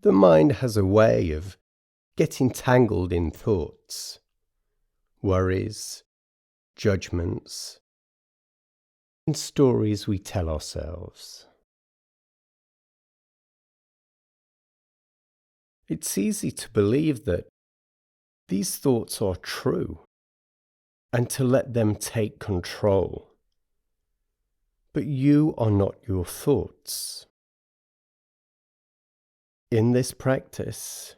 The mind has a way of getting tangled in thoughts, worries, judgments, and stories we tell ourselves. It's easy to believe that these thoughts are true and to let them take control. But you are not your thoughts. In this practice,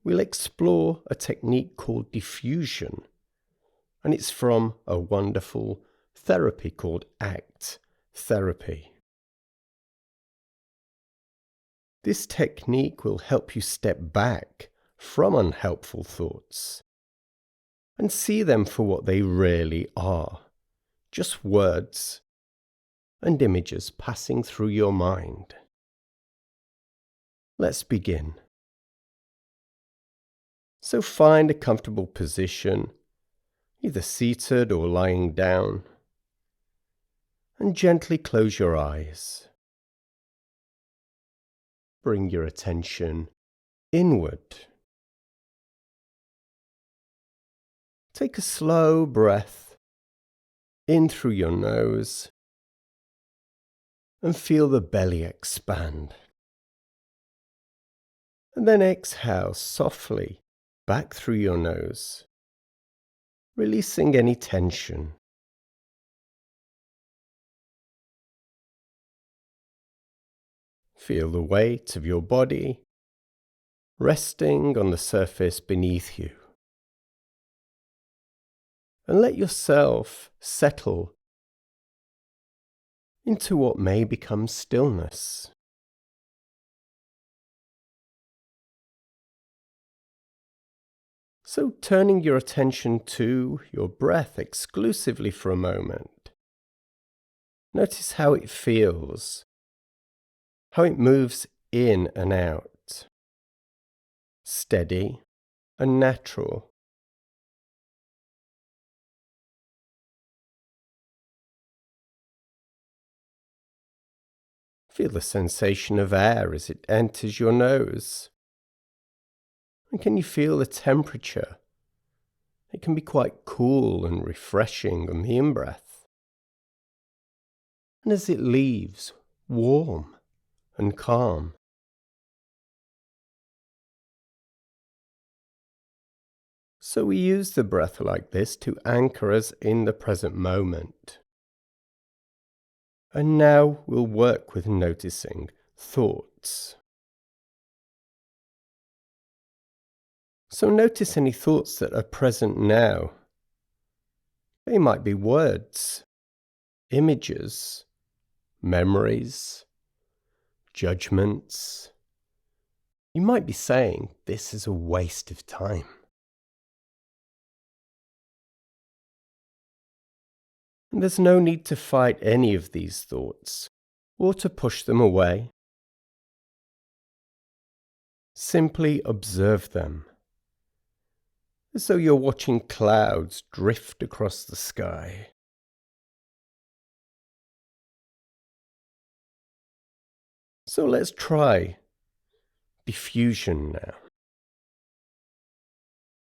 we'll explore a technique called diffusion, and it's from a wonderful therapy called ACT therapy. This technique will help you step back from unhelpful thoughts and see them for what they really are, just words and images passing through your mind. Let's begin. So find a comfortable position, either seated or lying down, and gently close your eyes. Bring your attention inward. Take a slow breath in through your nose and feel the belly expand. And then exhale softly back through your nose, releasing any tension. Feel the weight of your body resting on the surface beneath you. And let yourself settle into what may become stillness. So turning your attention to your breath exclusively for a moment, notice how it feels, how it moves in and out, steady and natural. Feel the sensation of air as it enters your nose. And can you feel the temperature? It can be quite cool and refreshing on the in-breath. And as it leaves, warm and calm. So we use the breath like this to anchor us in the present moment. And now we'll work with noticing thoughts. So notice any thoughts that are present now. They might be words, images, memories, judgments. You might be saying, this is a waste of time. And there's no need to fight any of these thoughts or to push them away. Simply observe them, as though you're watching clouds drift across the sky. So let's try diffusion now.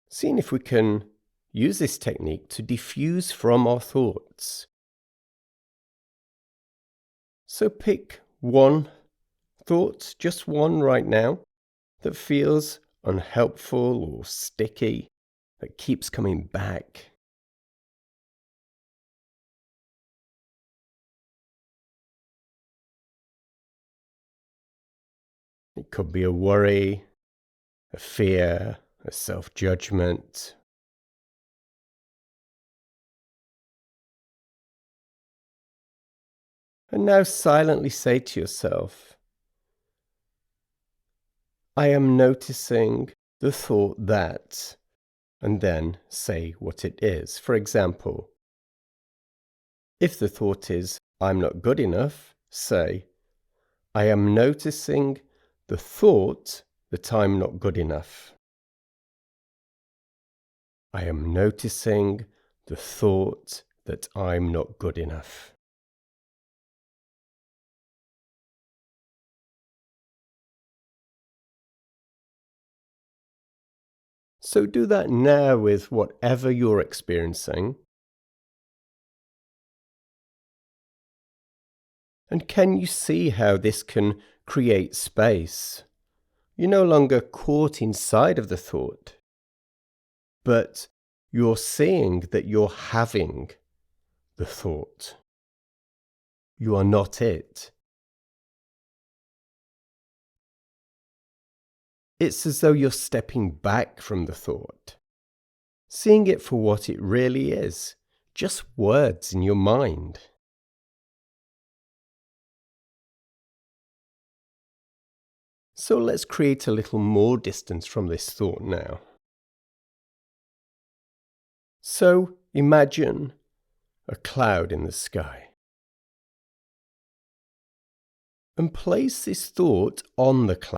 Seeing if we can use this technique to diffuse from our thoughts. So pick one thought, just one right now, that feels unhelpful or sticky, that keeps coming back. It could be a worry, a fear, a self-judgment. And now silently say to yourself, I am noticing the thought that, and then say what it is. For example, if the thought is, I'm not good enough, say, I am noticing the thought that I'm not good enough. I am noticing the thought that I'm not good enough. So do that now with whatever you're experiencing. And can you see how this can create space? You're no longer caught inside of the thought, but you're seeing that you're having the thought. You are not it. It's as though you're stepping back from the thought, seeing it for what it really is, just words in your mind. So let's create a little more distance from this thought now. So imagine a cloud in the sky, and place this thought on the cloud.